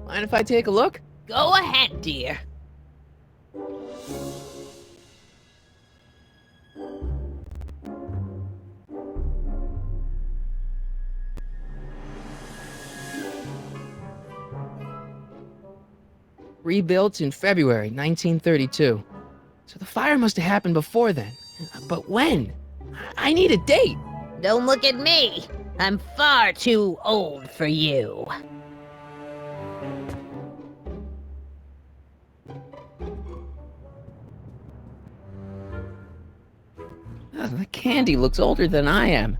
Mind if I take a look? Go ahead, dear. Rebuilt in February 1932. So the fire must have happened before then. But when? I need a date. Don't look at me. I'm far too old for you. The candy looks older than I am.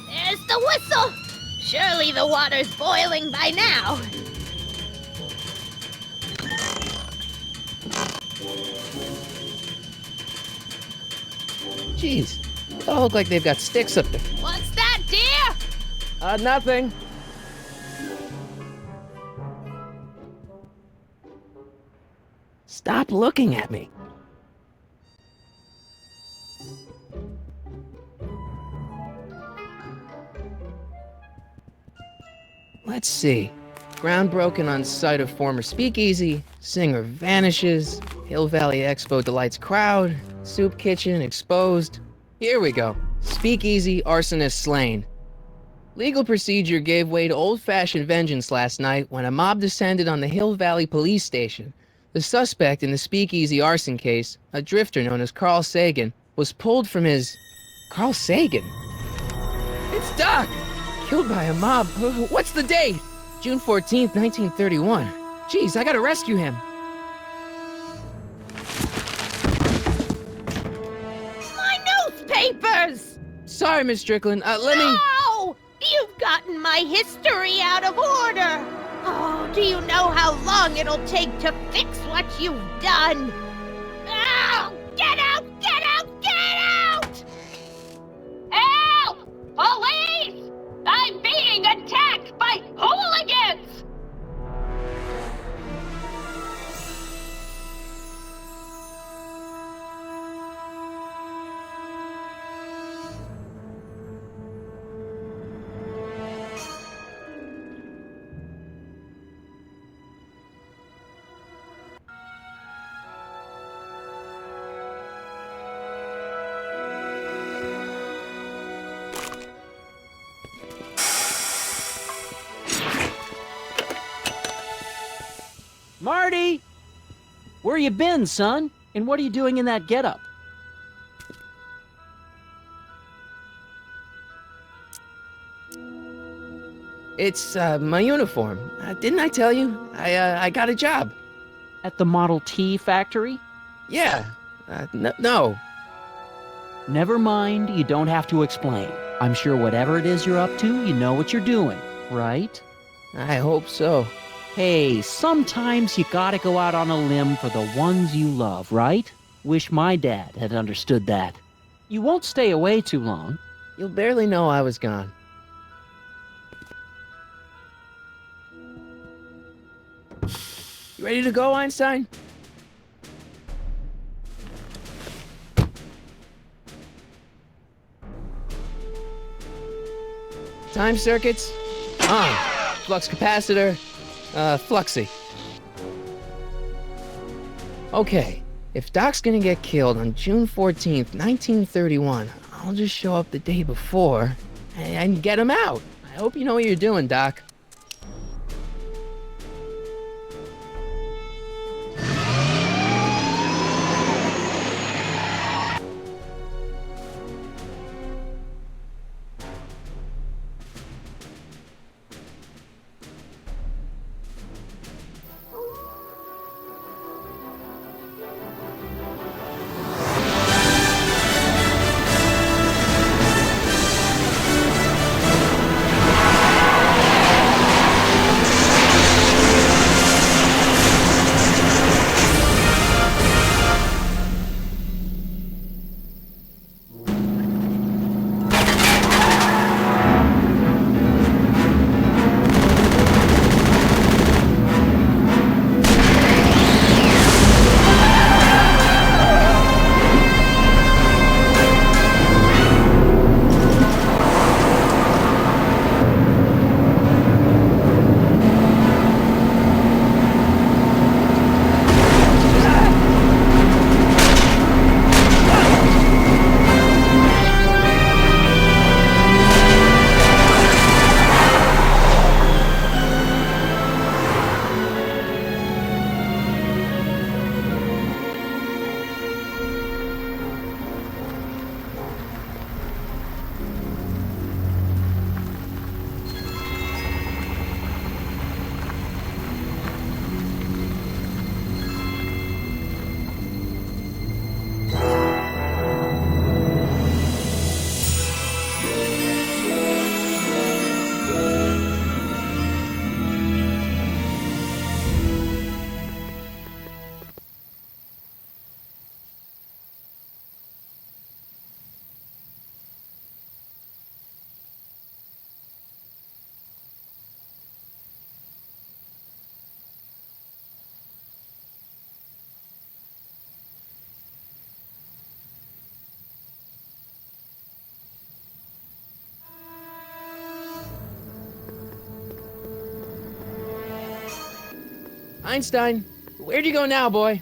There's the whistle. Surely the water's boiling by now. Jeez, they all look like they've got sticks up there. What's that, dear? Nothing. Stop looking at me. Let's see. Ground broken on site of former speakeasy, singer vanishes, Hill Valley Expo delights crowd, soup kitchen exposed. Here we go. Speakeasy arsonist slain. Legal procedure gave way to old-fashioned vengeance last night when a mob descended on the Hill Valley police station. The suspect in the speakeasy arson case, a drifter known as Carl Sagan, was pulled from his... Carl Sagan? It's Doc! Killed by a mob. What's the date? June 14th, 1931. Jeez, I gotta rescue him. My newspapers! Sorry, Miss Strickland. Let me... No! You've gotten my history out of order! Oh, do you know how long it'll take to fix what you've done? Oh, get out! Get out! Get out! Help! Police! I'm being attacked by hooligans! Marty! Where you been, son? And what are you doing in that getup? It's, my uniform. Didn't I tell you? I got a job. At the Model T factory? Yeah. No. Never mind, you don't have to explain. I'm sure whatever it is you're up to, you know what you're doing, right? I hope so. Hey, sometimes you gotta go out on a limb for the ones you love, right? Wish my dad had understood that. You won't stay away too long. You'll barely know I was gone. You ready to go, Einstein? Time circuits on. Flux capacitor fluxy. Okay, if Doc's gonna get killed on June 14th, 1931, I'll just show up the day before and get him out. I hope you know what you're doing, Doc. Einstein, where'd you go now, boy?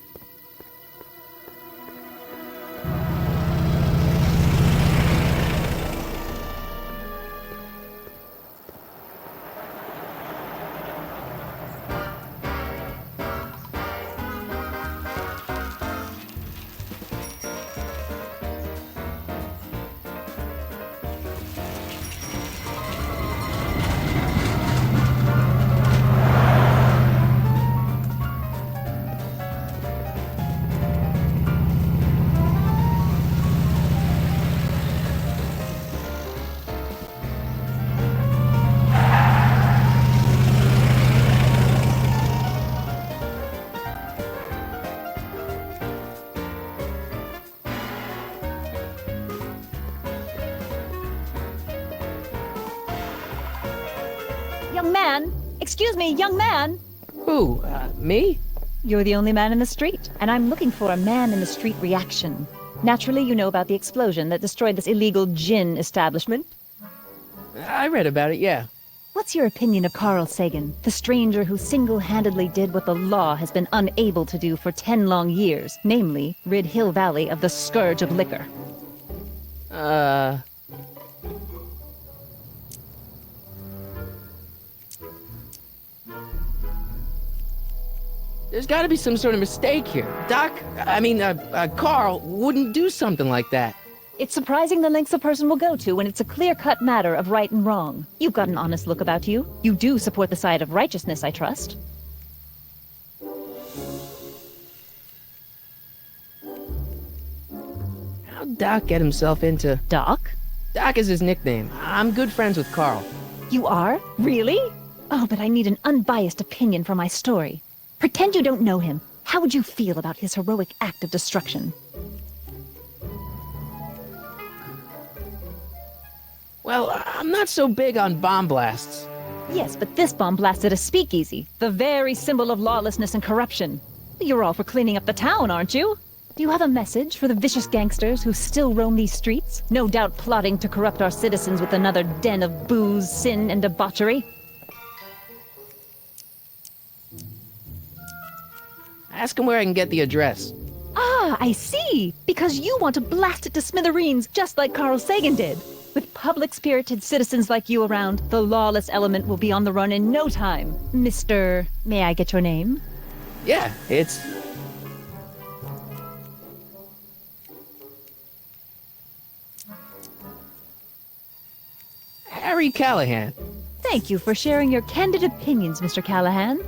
Young man! Excuse me, young man! Who, me? You're the only man in the street, and I'm looking for a man-in-the-street reaction. Naturally, you know about the explosion that destroyed this illegal gin establishment. I read about it, yeah. What's your opinion of Carl Sagan, the stranger who single-handedly did what the law has been unable to do for 10 long years, namely, rid Hill Valley of the scourge of liquor? There's gotta be some sort of mistake here. Carl wouldn't do something like that. It's surprising the lengths a person will go to when it's a clear-cut matter of right and wrong. You've got an honest look about you. You do support the side of righteousness, I trust. How'd Doc get himself into... Doc? Doc is his nickname. I'm good friends with Carl. You are? Really? Oh, but I need an unbiased opinion for my story. Pretend you don't know him. How would you feel about his heroic act of destruction? Well, I'm not so big on bomb blasts. Yes, but this bomb blasted a speakeasy, the very symbol of lawlessness and corruption. You're all for cleaning up the town, aren't you? Do you have a message for the vicious gangsters who still roam these streets, no doubt plotting to corrupt our citizens with another den of booze, sin, and debauchery? Ask him where I can get the address. Ah, I see! Because you want to blast it to smithereens just like Carl Sagan did. With public-spirited citizens like you around, the lawless element will be on the run in no time. Mr. May I get your name? Yeah, it's... Harry Callahan. Thank you for sharing your candid opinions, Mr. Callahan.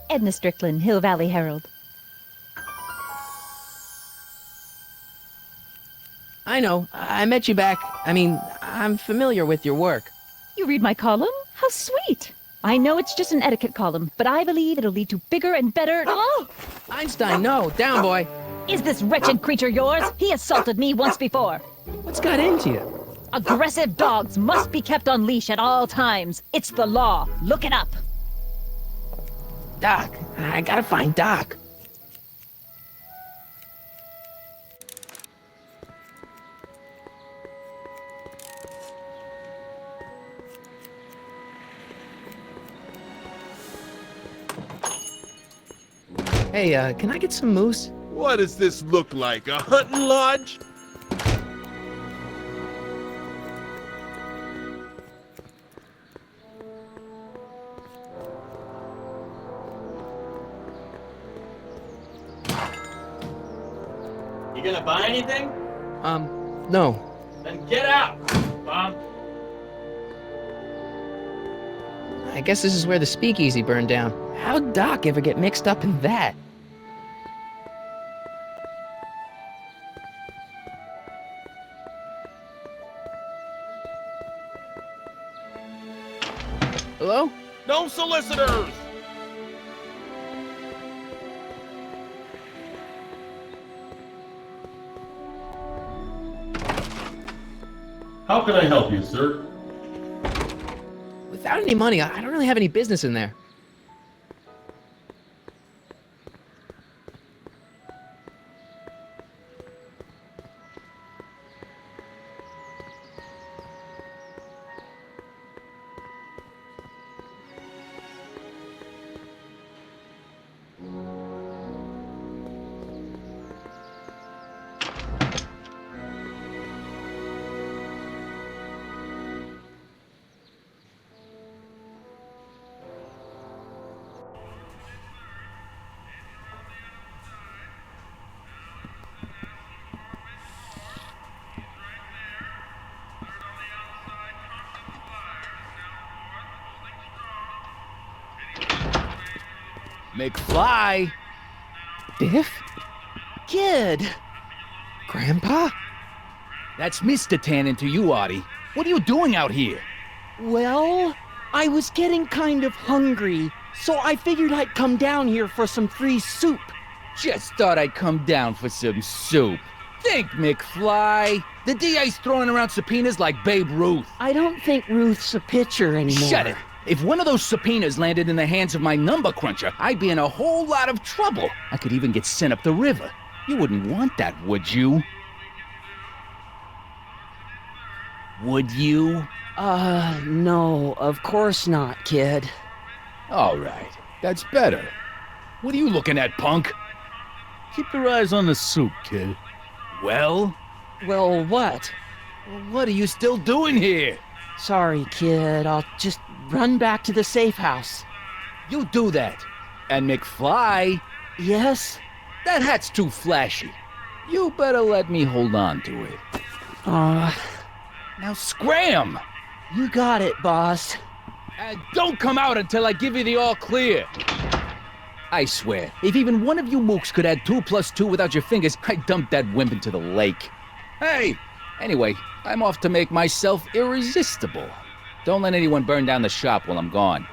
Edna Strickland, Hill Valley Herald. I know. I met you back. I'm familiar with your work. You read my column? How sweet! I know it's just an etiquette column, but I believe it'll lead to bigger and better... Oh! Einstein, no. Down, boy. Is this wretched creature yours? He assaulted me once before. What's got into you? Aggressive dogs must be kept on leash at all times. It's the law. Look it up. Doc. I gotta find Doc. Hey, can I get some moose? What does this look like, a hunting lodge? You gonna buy anything? No. Then get out, Bob. I guess this is where the speakeasy burned down. How'd Doc ever get mixed up in that? Hello? No solicitors! How can I help you, sir? Without any money, I don't really have any business in there. McFly! Biff? Kid! Grandpa? That's Mr. Tannen to you, Artie. What are you doing out here? Well, I was getting kind of hungry, so I figured I'd come down here for some free soup. Just thought I'd come down for some soup. Think, McFly. The DA's throwing around subpoenas like Babe Ruth. I don't think Ruth's a pitcher anymore. Shut it. If one of those subpoenas landed in the hands of my number cruncher, I'd be in a whole lot of trouble. I could even get sent up the river. You wouldn't want that, would you? Would you? No, of course not, kid. All right. That's better. What are you looking at, punk? Keep your eyes on the soup, kid. Well? Well, what? What are you still doing here? Sorry, kid. I'll just run back to the safe house. You do that. And McFly, Yes? that hat's too flashy. You better let me hold on to it. Now scram! You got it, boss. And don't come out until I give you the all clear. I swear, if even one of you mooks could add 2 + 2 without your fingers, I'd dump that wimp into the lake. Hey! Anyway, I'm off to make myself irresistible. Don't let anyone burn down the shop while I'm gone.